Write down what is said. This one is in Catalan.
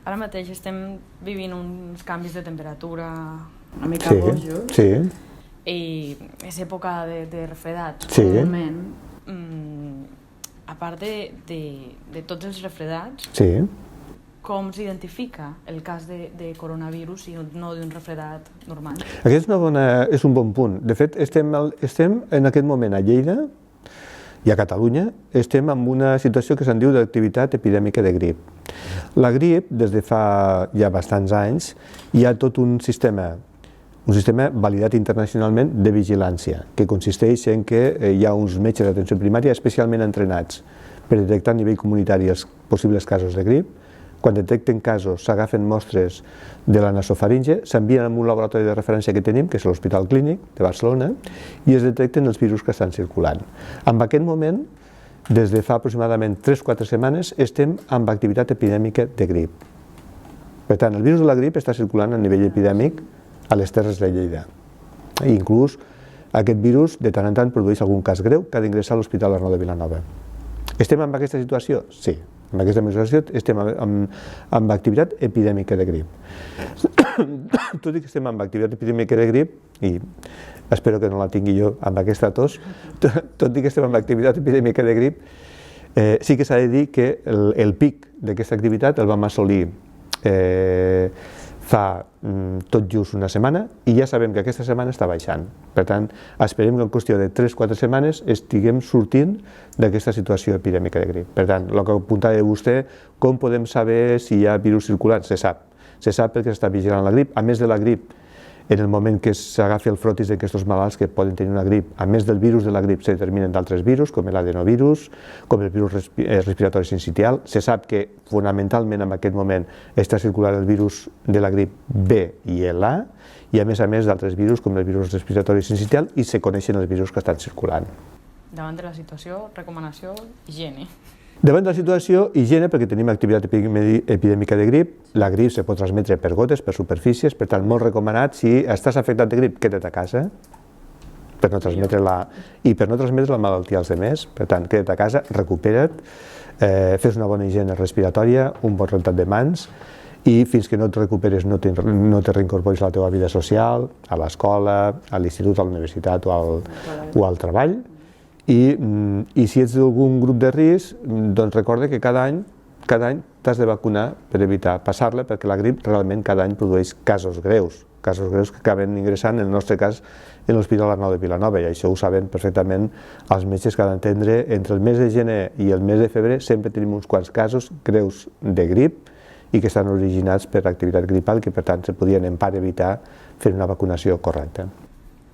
Ara mateix estem vivint uns canvis de temperatura una mica bojos. Sí. I és època de refredats. Sí. Normalment, a part de tots els refredats, Sí. com s'identifica el cas de coronavirus i no d'un refredat normal? Aquest és un bon punt. De fet, estem en aquest moment a Lleida i a Catalunya, estem en una situació que se'n diu d'activitat epidèmica de grip. La grip, des de fa ja bastants anys, hi ha tot un sistema validat internacionalment de vigilància, que consisteix en que hi ha uns metges d'atenció primària especialment entrenats per detectar a nivell comunitari els possibles casos de grip. Quan detecten casos, s'agafen mostres de la nasofaringe, s'envien a un laboratori de referència que tenim, que és l'Hospital Clínic de Barcelona, i es detecten els virus que estan circulant. En aquest moment, des de fa aproximadament 3-4 setmanes, estem amb activitat epidèmica de grip. Per tant, el virus de la grip està circulant a nivell epidèmic a les Terres de Lleida. I inclús aquest virus de tant en tant produeix algun cas greu que ha d'ingressar a l'Hospital Arnau de Vilanova. Estem en aquesta situació? Sí. En aquesta situació estem amb activitat epidèmica de grip. Tot i que estem amb activitat epidèmica de grip, i espero que no la tingui jo amb aquesta tos, tot i que estem amb activitat epidèmica de grip, sí que s'ha de dir que el pic d'aquesta activitat el vam assolir fa tot just una setmana i ja sabem que aquesta setmana està baixant. Per tant, esperem que en qüestió de 3-4 setmanes estiguem sortint d'aquesta situació epidèmica de grip. Per tant, el que apuntava vostè, com podem saber si hi ha virus circulant? Se sap. Se sap perquè s'està vigilant la grip. A més de la grip, en el moment que s'agafi el frotis d'aquests malalts que poden tenir una grip, a més del virus de la grip, se determinen d'altres virus, com l'adenovirus, com el virus respiratori sincitial. Se sap que fonamentalment en aquest moment està circulant el virus de la grip B i l'A, i a més d'altres virus com el virus respiratori sincitial, i se coneixen els virus que estan circulant. Davant de la situació, recomanació, higiene. Davant de la situació, higiene, perquè tenim activitat epidèmica de grip. La grip se pot transmetre per gotes, per superfícies, per tant, molt recomanat, si estàs afectat de grip, queda't a casa, per no transmetre la malaltia als demés. Per tant, queda't a casa, recupera't, fes una bona higiene respiratòria, un bon rentat de mans, i fins que no et recuperes no te reincorporis a la teva vida social, a l'escola, a l'institut, a la universitat o al treball. I si ets d'algun grup de risc, doncs recorda que cada any t'has de vacunar per evitar passar-la, perquè la grip realment cada any produeix casos greus que acaben ingressant, en el nostre cas, en l'Hospital Arnau de Vilanova, i això ho saben perfectament els metges que han d'entendre. Entre el mes de gener i el mes de febrer sempre tenim uns quants casos greus de grip i que estan originats per activitat gripal, que per tant se podien en part evitar fent una vacunació correcta.